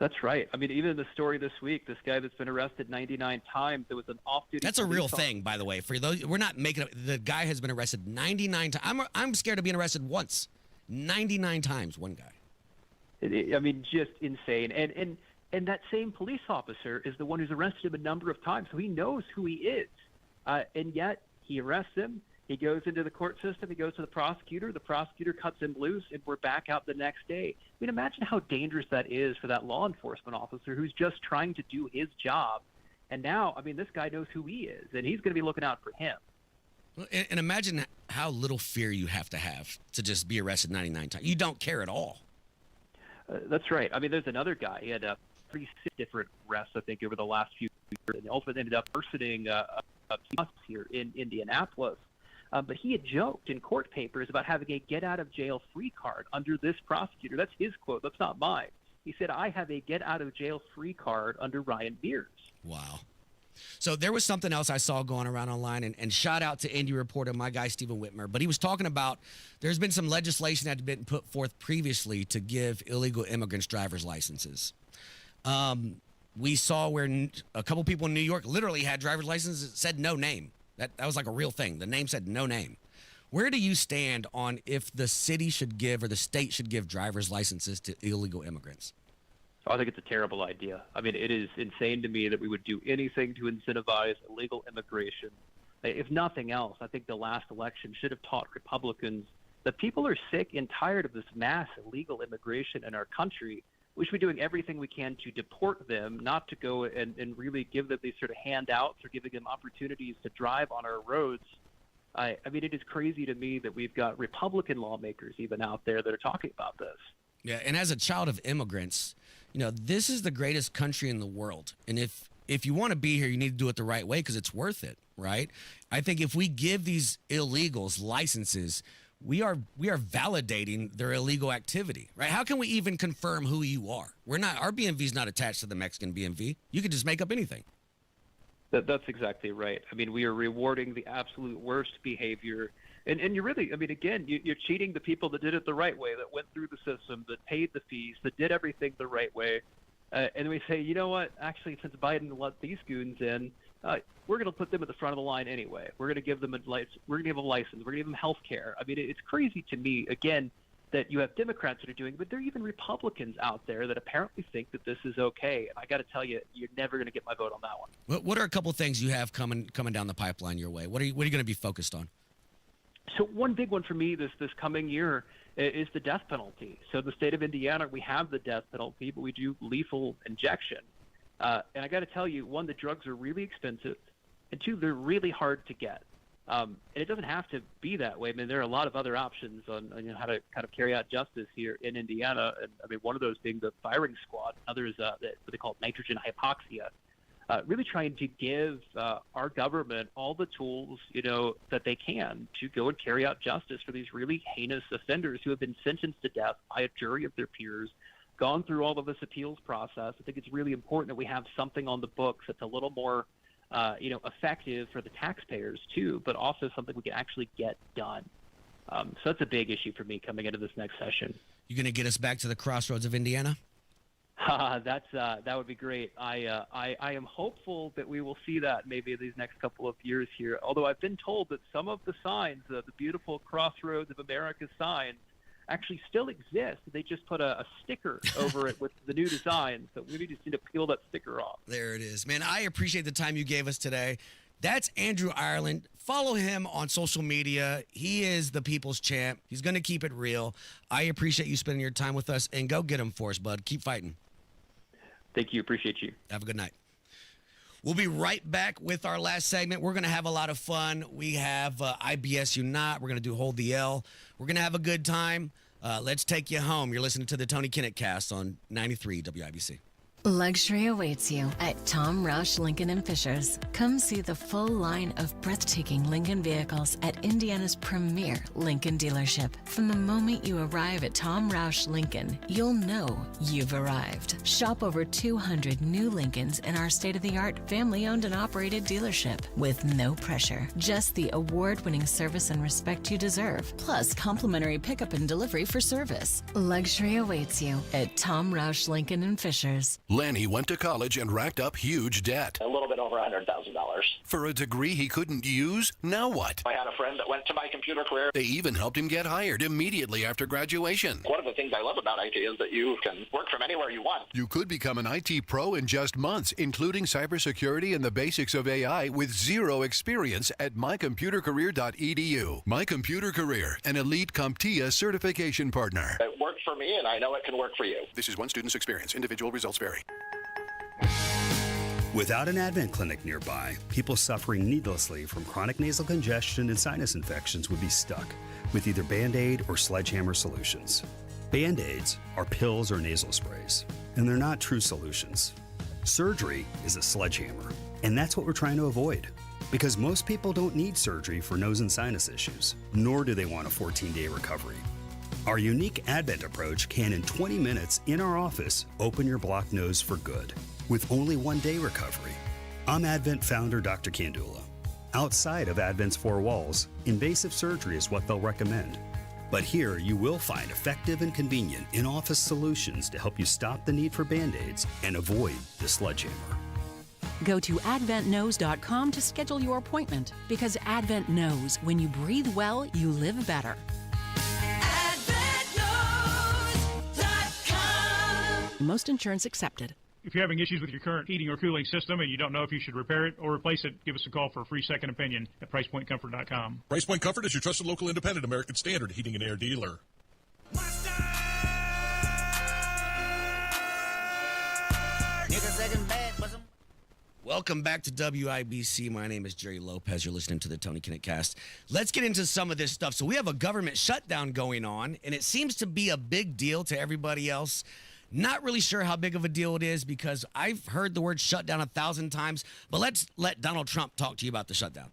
That's right. I mean, even in the story this week, this guy that's been arrested 99 times, there was an off-duty. That's a real thing, by the way. For those, we're not making up. The guy has been arrested 99 times. I'm scared of being arrested once. 99 times, one guy. I mean, just insane. And that same police officer is the one who's arrested him a number of times, so he knows who he is. And yet he arrests him. He goes into the court system. He goes to the prosecutor cuts him loose, and we're back out the next day. I mean, imagine how dangerous that is for that law enforcement officer who's just trying to do his job. And now, I mean, this guy knows who he is, and he's going to be looking out for him. And imagine how little fear you have to just be arrested 99 times. You don't care at all. That's right. I mean, there's another guy. He had 36 different arrests, I think, over the last few years, and ultimately ended up personing here in Indianapolis. But he had joked in court papers about having a get-out-of-jail-free card under this prosecutor. That's his quote. That's not mine. He said, I have a get-out-of-jail-free card under Ryan Beers. Wow. So there was something else I saw going around online, and shout out to Indie Reporter, my guy, Stephen Whitmer. But he was talking about there's been some legislation that had been put forth previously to give illegal immigrants driver's licenses. We saw where a couple people in New York literally had driver's licenses that said no name. That was like a real thing. The name said no name. Where do you stand on if the city should give or the state should give driver's licenses to illegal immigrants? I think it's a terrible idea. I mean, it is insane to me that we would do anything to incentivize illegal immigration. If nothing else, I think the last election should have taught Republicans that people are sick and tired of this mass illegal immigration in our country. We should be doing everything we can to deport them, not to go and really give them these sort of handouts or giving them opportunities to drive on our roads. I mean, it is crazy to me that we've got Republican lawmakers even out there that are talking about this. Yeah, and as a child of immigrants, you know, this is the greatest country in the world. And if you want to be here, you need to do it the right way because it's worth it, right? I think if we give these illegals licenses, we are validating their illegal activity, right? How can we even confirm who you are? Our BMV is not attached to the Mexican BMV. You could just make up anything. That's exactly right. I mean, we are rewarding the absolute worst behavior. And you're really, I mean, again, you're cheating the people that did it the right way, that went through the system, that paid the fees, that did everything the right way. And we say, you know what, actually, since Biden let these goons in, we're going to put them at the front of the line anyway. We're going to give them a license. We're going to give them a license. We're going to give them health care. I mean, it's crazy to me, again, that you have Democrats that are doing it, but there are even Republicans out there that apparently think that this is okay. And I got to tell you, you're never going to get my vote on that one. What are a couple things you have coming down the pipeline your way? What are you going to be focused on? So one big one for me this coming year is the death penalty. So in the state of Indiana, we have the death penalty, but we do lethal injection. And I got to tell you, one, the drugs are really expensive, and two, they're really hard to get. And it doesn't have to be that way. I mean, there are a lot of other options on how to kind of carry out justice here in Indiana. And I mean, one of those being the firing squad. Others, what they call nitrogen hypoxia. Really trying to give our government all the tools, that they can to go and carry out justice for these really heinous offenders who have been sentenced to death by a jury of their peers, gone through all of this appeals process. I think it's really important that we have something on the books that's a little more, effective for the taxpayers too, but also something we can actually get done. So that's a big issue for me coming into this next session. You going to get us back to the crossroads of Indiana? That would be great. I am hopeful that we will see that maybe these next couple of years here. Although I've been told that some of the signs, the beautiful Crossroads of America signs, actually still exist. They just put a sticker over it with the new design. So we just need to peel that sticker off. There it is, man. I appreciate the time you gave us today. That's Andrew Ireland. Follow him on social media. He is the people's champ. He's going to keep it real. I appreciate you spending your time with us, and go get him for us, bud. Keep fighting. Thank you. Appreciate you. Have a good night. We'll be right back with our last segment. We're going to have a lot of fun. We have IBS You Not. We're going to do Hold the L. We're going to have a good time. Let's take you home. You're listening to the Tony Kinnett Cast on 93 WIBC. Luxury awaits you at Tom Roush Lincoln and Fishers. Come see the full line of breathtaking Lincoln vehicles at Indiana's premier Lincoln dealership. From the moment you arrive at Tom Roush Lincoln, you'll know you've arrived. Shop over 200 new Lincolns in our state-of-the-art family-owned and operated dealership with no pressure. Just the award-winning service and respect you deserve, plus complimentary pickup and delivery for service. Luxury awaits you at Tom Roush Lincoln and Fishers. Lanny went to college and racked up huge debt. A little bit over $100,000. For a degree he couldn't use, now what? I had a friend that went to my computer career. They even helped him get hired immediately after graduation. One of the things I love about IT is that you can work from anywhere you want. You could become an IT pro in just months, including cybersecurity and the basics of AI with zero experience at mycomputercareer.edu. My Computer Career, an elite CompTIA certification partner. It worked for me, and I know it can work for you. This is one student's experience. Individual results vary. Without an Advent clinic nearby, people suffering needlessly from chronic nasal congestion and sinus infections would be stuck with either Band-Aid or sledgehammer solutions. Band-Aids are pills or nasal sprays, and they're not true solutions. Surgery is a sledgehammer, and that's what we're trying to avoid. Because most people don't need surgery for nose and sinus issues, nor do they want a 14-day recovery. Our unique Advent approach can, in 20 minutes in our office, open your blocked nose for good, with only 1-day recovery. I'm Advent founder Dr. Kandula. Outside of Advent's 4 walls, invasive surgery is what they'll recommend. But here you will find effective and convenient in-office solutions to help you stop the need for Band-Aids and avoid the sledgehammer. Go to adventknows.com to schedule your appointment, because Advent knows when you breathe well, you live better. Most insurance accepted. If you're having issues with your current heating or cooling system and you don't know if you should repair it or replace it, give us a call for a free second opinion at PricePointComfort.com. Price Point Comfort is your trusted local independent American Standard heating and air dealer. Welcome back to WIBC. My name is Jerry Lopez. You're listening to the Tony Kinnett Cast. Let's get into some of this stuff. So we have a government shutdown going on, and it seems to be a big deal to everybody else. Not really sure how big of a deal it is, because I've heard the word shutdown 1,000 times, but let's let Donald Trump talk to you about the shutdown.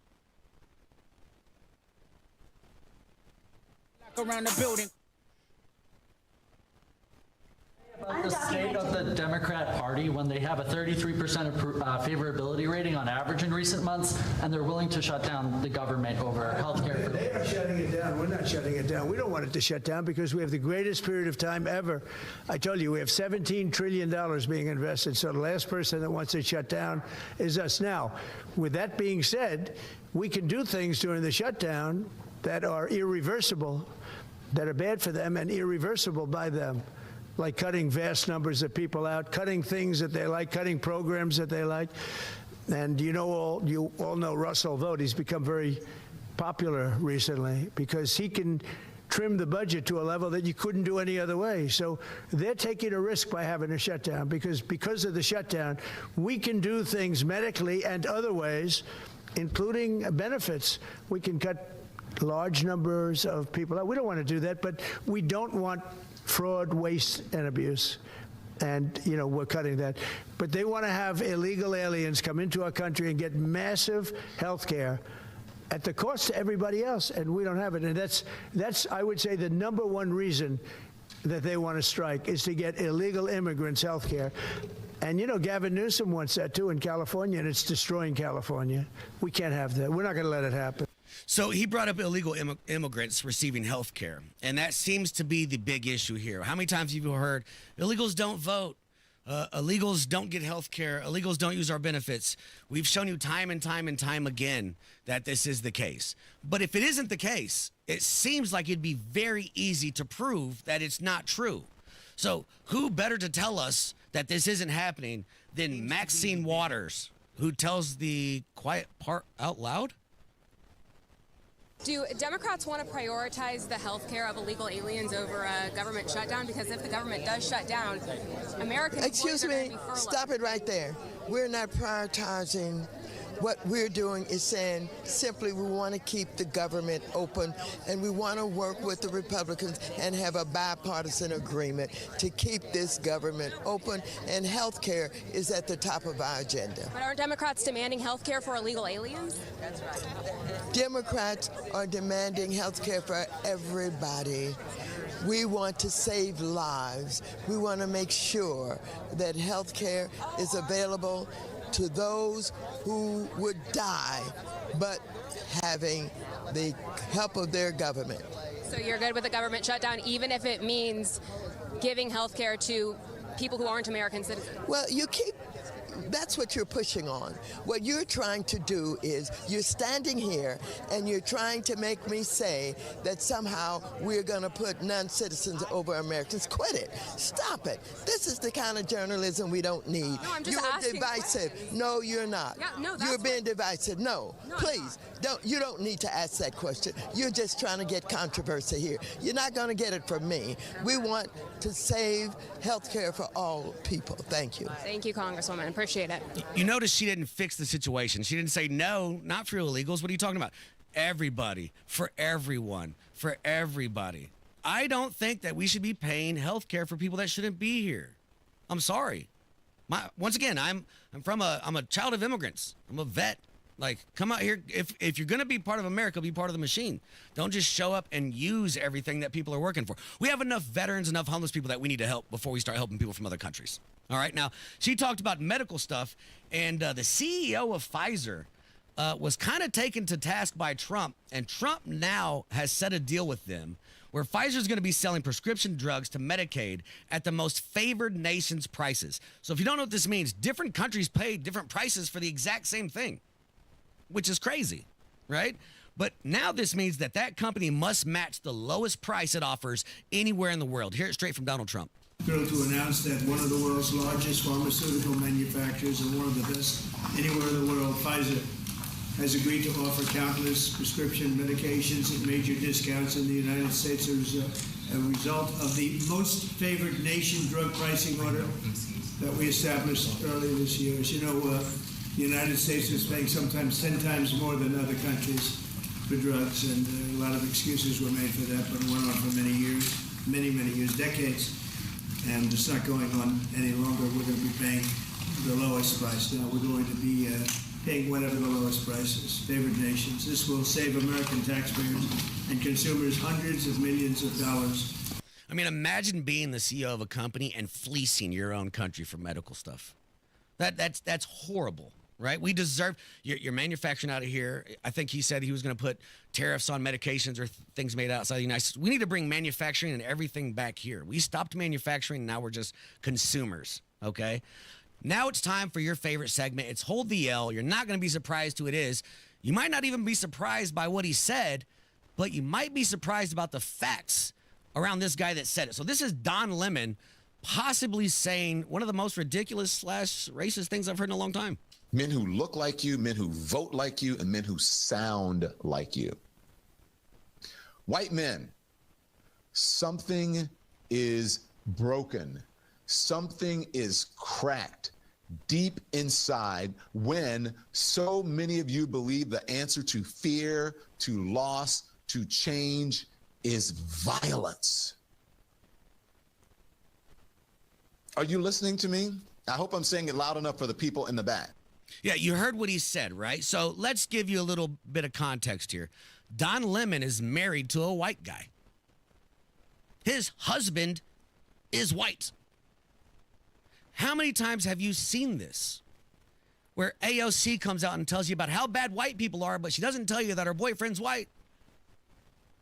Around the building. About the state of the Democrat Party when they have a 33% favorability rating on average in recent months, and they're willing to shut down the government over health care. They are shutting it down. We're not shutting it down. We don't want it to shut down because we have the greatest period of time ever. I told you, we have $17 trillion being invested, so the last person that wants it shut down is us. Now, with that being said, we can do things during the shutdown that are irreversible, that are bad for them and irreversible by them, like cutting vast numbers of people out, cutting things that they like, cutting programs that they like. And you all know Russell Vought. He's become very popular recently because he can trim the budget to a level that you couldn't do any other way. So they're taking a risk by having a shutdown because of the shutdown, we can do things medically and other ways, including benefits. We can cut large numbers of people out. We don't want to do that, but we don't want fraud, waste, and abuse. And, we're cutting that. But they want to have illegal aliens come into our country and get massive health care at the cost to everybody else, and we don't have it. And that's I would say, the number one reason that they want to strike is to get illegal immigrants health care. And, Gavin Newsom wants that, too, in California, and it's destroying California. We can't have that. We're not going to let it happen. So he brought up illegal immigrants receiving health care, and that seems to be the big issue here. How many times have you heard illegals don't vote, illegals don't get health care, illegals don't use our benefits? We've shown you time and time and time again that this is the case. But if it isn't the case, it seems like it'd be very easy to prove that it's not true. So who better to tell us that this isn't happening than Maxine Waters, who tells the quiet part out loud? Do Democrats want to prioritize the health care of illegal aliens over a government shutdown? Because if the government does shut down, Americans... Excuse me, stop it right there. We're not prioritizing. What we're doing is saying simply we want to keep the government open, and we want to work with the Republicans and have a bipartisan agreement to keep this government open, and health care is at the top of our agenda. But aren't Democrats demanding health care for illegal aliens? That's right. Democrats are demanding health care for everybody. We want to save lives. We want to make sure that health care is available to those who would die, but having the help of their government. So you're good with the government shutdown, even if it means giving health care to people who aren't American citizens? Well, that's what you're pushing on. What you're trying to do is you're standing here and you're trying to make me say that somehow we're going to put non-citizens over Americans. Quit it. Stop it. This is the kind of journalism we don't need. No, I'm just you're divisive. No, you're not. Yeah, no, you're being divisive. No, please. You don't need to ask that question. You're just trying to get controversy here. You're not going to get it from me. We want to save health care for all people. Thank you. Thank you, Congresswoman. Appreciate it. You notice she didn't fix the situation. She didn't say, no, not for illegals. What are you talking about? Everybody, for everyone, for everybody. I don't think that we should be paying health care for people that shouldn't be here. I'm sorry. Once again, I'm a child of immigrants. I'm a vet. Like, come out here. If you're going to be part of America, be part of the machine. Don't just show up and use everything that people are working for. We have enough veterans, enough homeless people that we need to help before we start helping people from other countries. All right. Now, she talked about medical stuff, and the CEO of Pfizer was kind of taken to task by Trump, and Trump now has set a deal with them where Pfizer is going to be selling prescription drugs to Medicaid at the most favored nation's prices. So if you don't know what this means, different countries pay different prices for the exact same thing, which is crazy, right? But now this means that that company must match the lowest price it offers anywhere in the world. Hear it straight from Donald Trump. Thrilled to announce that one of the world's largest pharmaceutical manufacturers and one of the best anywhere in the world, Pfizer, has agreed to offer countless prescription medications at major discounts in the United States as a result of the most favored nation drug pricing order that we established earlier this year. As you know, the United States is paying sometimes 10 times more than other countries for drugs, and a lot of excuses were made for that, but it went on for many years, many years, decades, and it's not going on any longer. We're going to be paying the lowest price now. We're going to be paying whatever the lowest price is, favored nations. This will save American taxpayers and consumers hundreds of millions of dollars. I mean, imagine being the CEO of a company and fleecing your own country for medical stuff. That's horrible, right? We deserve, you're manufacturing out of here. I think he said he was going to put tariffs on medications or things made outside the United States. We need to bring manufacturing and everything back here. We stopped manufacturing, and now we're just consumers, okay? Now it's time for your favorite segment. It's Hold the L. You're not going to be surprised who it is. You might not even be surprised by what he said, but you might be surprised about the facts around this guy that said it. So this is Don Lemon possibly saying one of the most ridiculous / racist things I've heard in a long time. Men who look like you, men who vote like you, and men who sound like you. White men, something is broken. Something is cracked deep inside when so many of you believe the answer to fear, to loss, to change is violence. Are you listening to me? I hope I'm saying it loud enough for the people in the back. Yeah, you heard what he said, right? So let's give you a little bit of context here. Don Lemon is married to a white guy. His husband is white. How many times have you seen this? Where AOC comes out and tells you about how bad white people are, but she doesn't tell you that her boyfriend's white.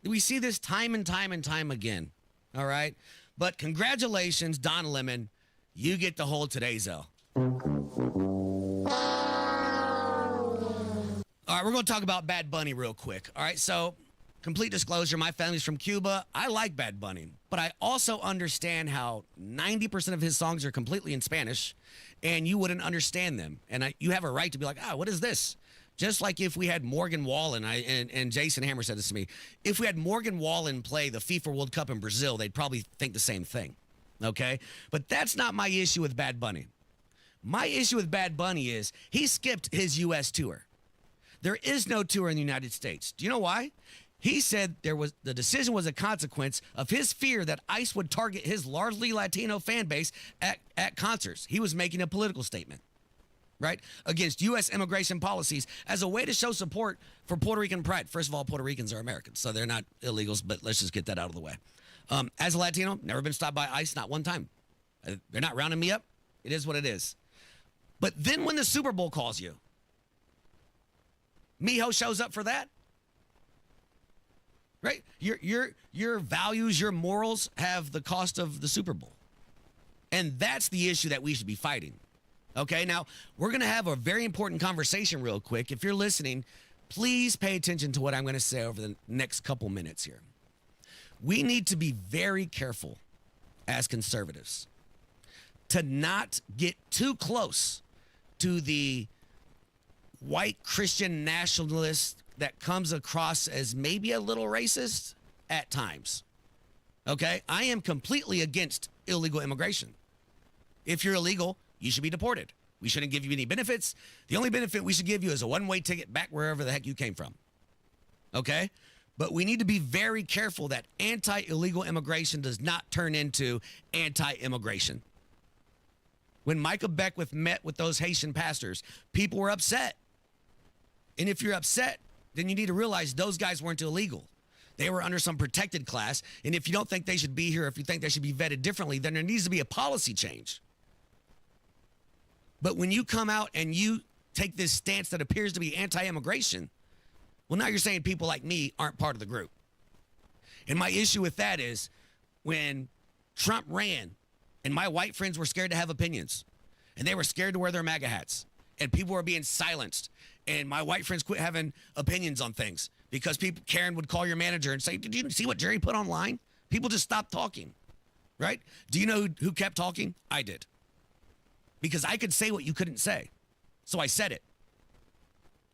We see this time and time again, all right? But congratulations, Don Lemon. You get to hold today's L. All right, we're going to talk about Bad Bunny real quick. All right, so complete disclosure, my family's from Cuba. I like Bad Bunny, but I also understand how 90% of his songs are completely in Spanish, and you wouldn't understand them. And you have a right to be like, what is this? Just like if we had Morgan Wallen, and Jason Hammer said this to me, if we had Morgan Wallen play the FIFA World Cup in Brazil, they'd probably think the same thing, okay? But that's not my issue with Bad Bunny. My issue with Bad Bunny is he skipped his U.S. tour. There is no tour in the United States. Do you know why? He said the decision was a consequence of his fear that ICE would target his largely Latino fan base at concerts. He was making a political statement, right, against U.S. immigration policies as a way to show support for Puerto Rican pride. First of all, Puerto Ricans are Americans, so they're not illegals, but let's just get that out of the way. As a Latino, never been stopped by ICE, not one time. They're not rounding me up. It is what it is. But then when the Super Bowl calls you, Mijo shows up for that, right? Your values, your morals have the cost of the Super Bowl. And that's the issue that we should be fighting. Okay, now we're going to have a very important conversation real quick. If you're listening, please pay attention to what I'm going to say over the next couple minutes here. We need to be very careful as conservatives to not get too close to the white Christian nationalist that comes across as maybe a little racist at times. Okay? I am completely against illegal immigration. If you're illegal, you should be deported. We shouldn't give you any benefits. The only benefit we should give you is a one-way ticket back wherever the heck you came from. Okay? But we need to be very careful that anti-illegal immigration does not turn into anti-immigration. When Micah Beckwith met with those Haitian pastors, people were upset. And if you're upset, then you need to realize those guys weren't illegal. They were under some protected class. And if you don't think they should be here, if you think they should be vetted differently, then there needs to be a policy change. But when you come out and you take this stance that appears to be anti-immigration, well, now you're saying people like me aren't part of the group. And my issue with that is when Trump ran and my white friends were scared to have opinions and they were scared to wear their MAGA hats and people were being silenced and my white friends quit having opinions on things because Karen would call your manager and say, did you see what Jerry put online? People just stopped talking, right? Do you know who kept talking? I did. Because I could say what you couldn't say. So I said it.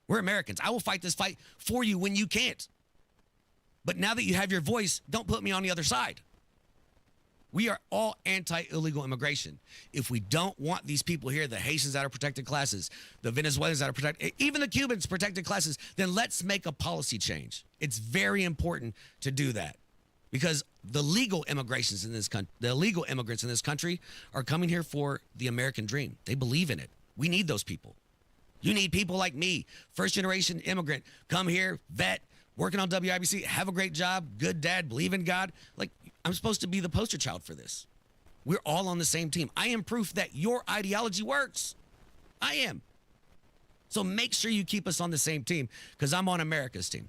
We're Americans. I will fight this fight for you when you can't. But now that you have your voice, don't put me on the other side. We are all anti-illegal immigration. If we don't want these people here, the Haitians that are protected classes, the Venezuelans that are protected, even the Cubans protected classes, then let's make a policy change. It's very important to do that because the legal immigrants in this country are coming here for the American dream. They believe in it. We need those people. You need people like me, first-generation immigrant, come here, vet, working on WIBC, have a great job, good dad, believe in God. Like, I'm supposed to be the poster child for this. We're all on the same team. I am proof that your ideology works. I am. So make sure you keep us on the same team because I'm on America's team.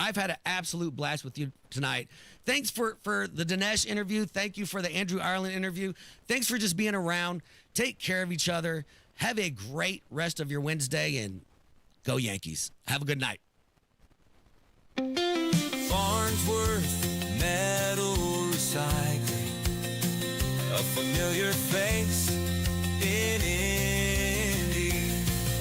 I've had an absolute blast with you tonight. Thanks for the Dinesh interview. Thank you for the Andrew Ireland interview. Thanks for just being around. Take care of each other. Have a great rest of your Wednesday and go Yankees. Have a good night. Farnsworth Metal Recycling, a familiar face in Indy.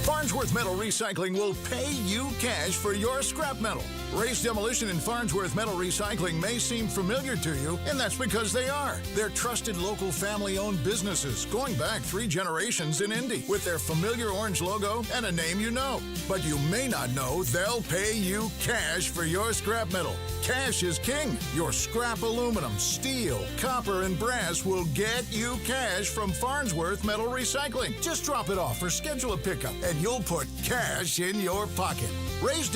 Farnsworth Metal Recycling will pay you cash for your scrap metal. Race Demolition and Farnsworth Metal Recycling may seem familiar to you, and that's because they are. They're trusted local family-owned businesses going back 3 generations in Indy with their familiar orange logo and a name you know. But you may not know they'll pay you cash for your scrap metal. Cash is king. Your scrap aluminum, steel, copper, and brass will get you cash from Farnsworth Metal Recycling. Just drop it off or schedule a pickup, and you'll put cash in your pocket. Raise